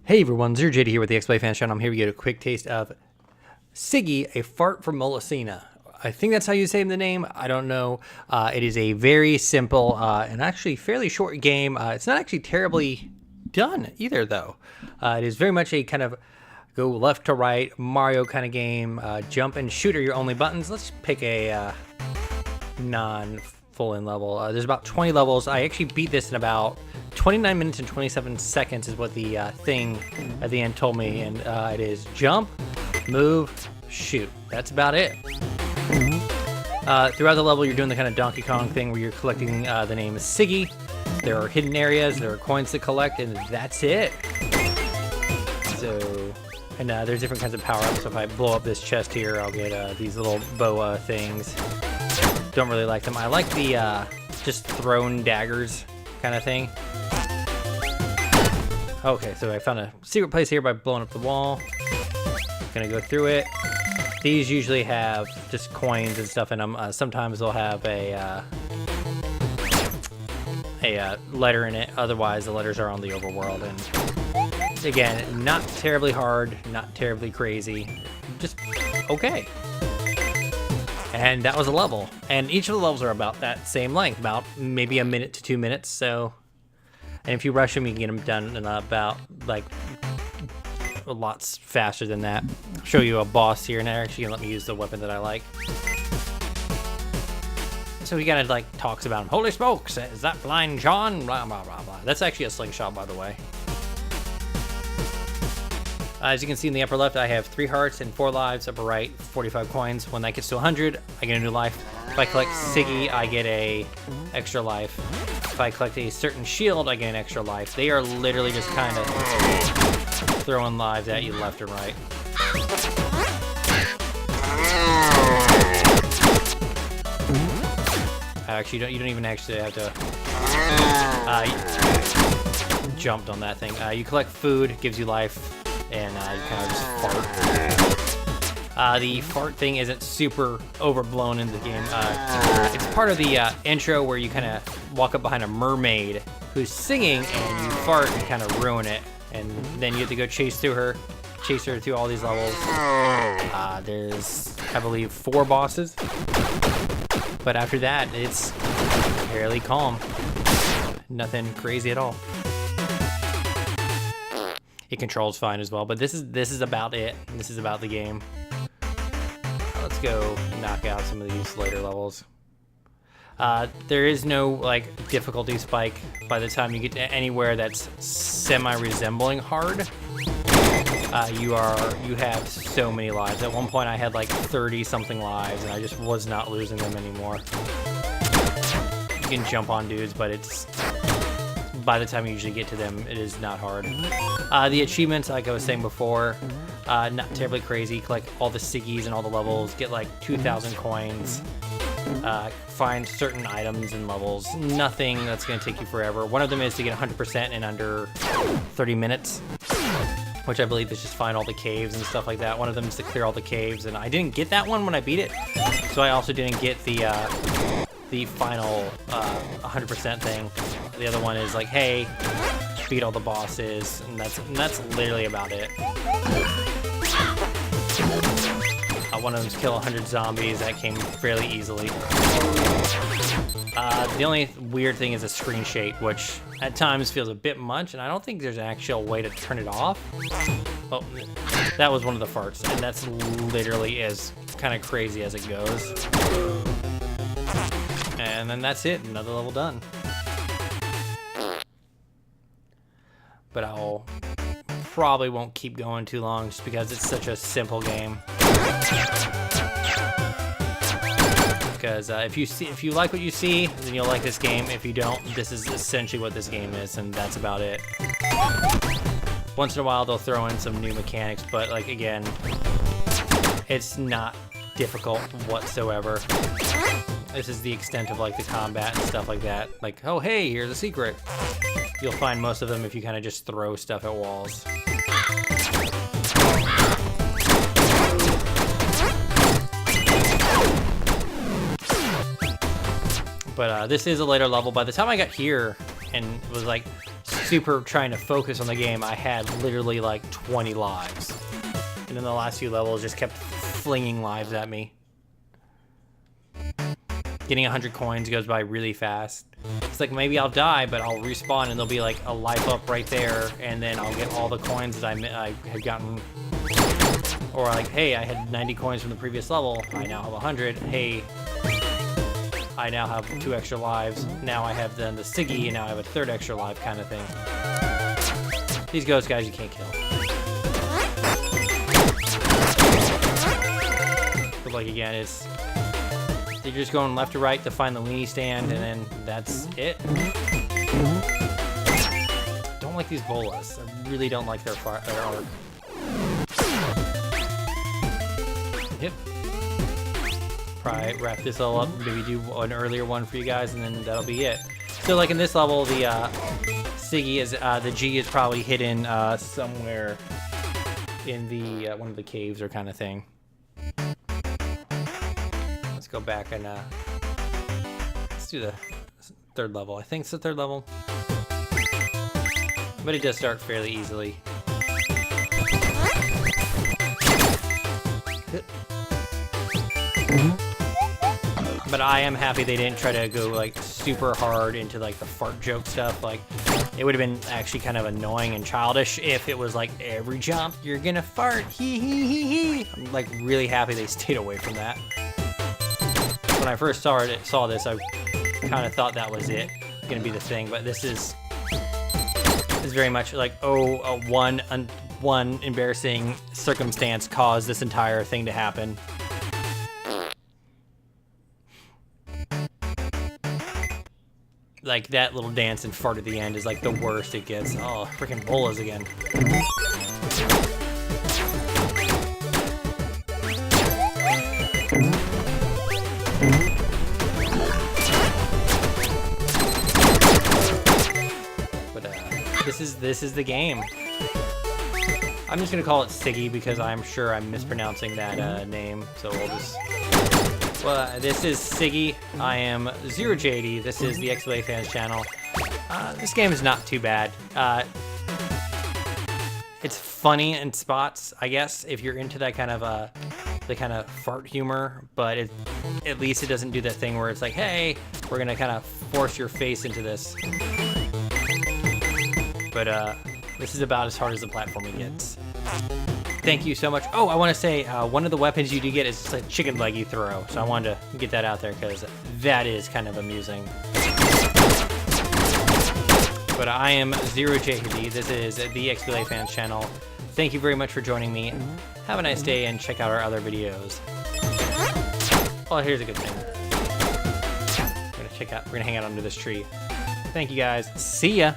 Hey everyone, Zero JD here with the XBLA Fan Channel. I'm here to get a quick taste of Sigi, a fart from Melusina. I think that's how you say the name. I don't know. It is a very simple and actually fairly short game. It's not actually terribly done either, though. It is very much a kind of go left to right Mario kind of game. Jump and shoot are your only buttons. Let's pick a non-full-in level. There's about 20 levels. I actually beat this in about 29 minutes and 27 seconds is what the thing at the end told me, and it is jump, move, shoot. That's about it. Throughout the level, you're doing the kind of Donkey Kong thing where you're collecting the name Sigi. There are hidden areas, there are coins to collect, and that's it. So, and there's different kinds of power-ups. So if I blow up this chest here, I'll get these little boa things. Don't really like them. I like the just thrown daggers kind of thing. Okay, so I found a secret place here by blowing up the wall. Gonna go through it. These usually have just coins and stuff in them. Sometimes they'll have a letter in it. Otherwise, the letters are on the overworld. And again, not terribly hard, not terribly crazy, just okay. And that was a level. And each of the levels are about that same length, about maybe a minute to 2 minutes. So, and if you rush them, you can get them done in about like lots faster than that. I'll show you a boss here, and they're actually gonna let me use the weapon that I like. So he kind of like talks about him. Holy smokes, is that blind John? Blah, blah, blah, blah. That's actually a slingshot, by the way. As you can see in the upper left, I have 3 hearts and 4 lives. Upper right, 45 coins. When that gets to 100, I get a new life. If I collect Sigi, I get a extra life. If I collect a certain shield, I get an extra life. They are literally just kind of throwing lives at you left and right. Actually, you don't even actually have to jumped on that thing. You collect food, gives you life. And you kind of just fart. The fart thing isn't super overblown in the game. It's part of the intro where you kind of walk up behind a mermaid who's singing and you fart and kind of ruin it. And then you have to go chase her through all these levels. There's, I believe, 4 bosses. But after that, it's fairly calm. Nothing crazy at all. It controls fine as well, but this is about it. This is about the game. Let's go knock out some of these later levels. There is no like difficulty spike by the time you get to anywhere that's semi-resembling hard. You have so many lives. At one point I had like 30 something lives and I just was not losing them anymore. You can jump on dudes, but it's by the time you usually get to them, it is not hard. The achievements, like I was saying before, not terribly crazy. Collect all the Sigis and all the levels, get like 2,000 coins, find certain items and levels. Nothing that's gonna take you forever. One of them is to get 100% in under 30 minutes, which I believe is just find all the caves and stuff like that. One of them is to clear all the caves, and I didn't get that one when I beat it, so I also didn't get the final 100% thing. The other one is like, hey, beat all the bosses, and that's literally about it. One of them is kill 100 zombies. That came fairly easily. The only weird thing is a screen shake, which at times feels a bit much, and I don't think there's an actual way to turn it off. Oh, that was one of the farts, and that's literally as kind of crazy as it goes. And then that's it, another level done. But I'll probably won't keep going too long just because it's such a simple game. Because if you like what you see, then you'll like this game. If you don't, this is essentially what this game is, and that's about it. Once in a while, they'll throw in some new mechanics, but like again, it's not difficult whatsoever. This is the extent of like the combat and stuff like that. Like, oh hey, here's a secret. You'll find most of them if you kind of just throw stuff at walls. But this is a later level. By the time I got here and was like super trying to focus on the game, I had literally like 20 lives. And then the last few levels just kept flinging lives at me. Getting 100 coins goes by really fast. It's like maybe I'll die, but I'll respawn and there'll be like a life up right there, and then I'll get all the coins that I had gotten. Or like, hey, I had 90 coins from the previous level. I now have 100. Hey, I now have 2 extra lives. Now I have then the Sigi, and now I have a 3rd extra life kind of thing. These ghost guys you can't kill. But like again, it's you're just going left to right to find the weenie stand, and then that's it. Don't like these bolas. I really don't like their arc. Yep. Probably wrap this all up. Maybe do an earlier one for you guys, and then that'll be it. So like in this level, the Sigi is the G is probably hidden somewhere in the one of the caves or kind of thing. Let's go back and let's do the 3rd level. I think it's the 3rd level, but it does start fairly easily. But I am happy they didn't try to go like super hard into like the fart joke stuff. Like it would have been actually kind of annoying and childish if it was like every jump you're gonna fart, hee hee hee hee. I'm like really happy they stayed away from that. When I first saw this, I kind of thought that was it, gonna be the thing. But this is very much like, oh, one embarrassing circumstance caused this entire thing to happen. Like that little dance and fart at the end is like the worst it gets. Oh, freaking bolas again. This is the game. I'm just gonna call it Sigi because I'm sure I'm mispronouncing that name. So we'll just. Well, this is Sigi. I am 0J80. This is the XBLA Fans channel. This game is not too bad. It's funny in spots, I guess, if you're into that kind of the kind of fart humor. But at least it doesn't do that thing where it's like, hey, we're gonna kind of force your face into this. But this is about as hard as the platforming gets. Thank you so much. Oh, I want to say one of the weapons you do get is just a chicken leg you throw. So I wanted to get that out there because that is kind of amusing. But I am 0J. This is the XBLA Fans channel. Thank you very much for joining me. Have a nice day and check out our other videos. Oh, here's a good thing. We're gonna hang out under this tree. Thank you guys. See ya.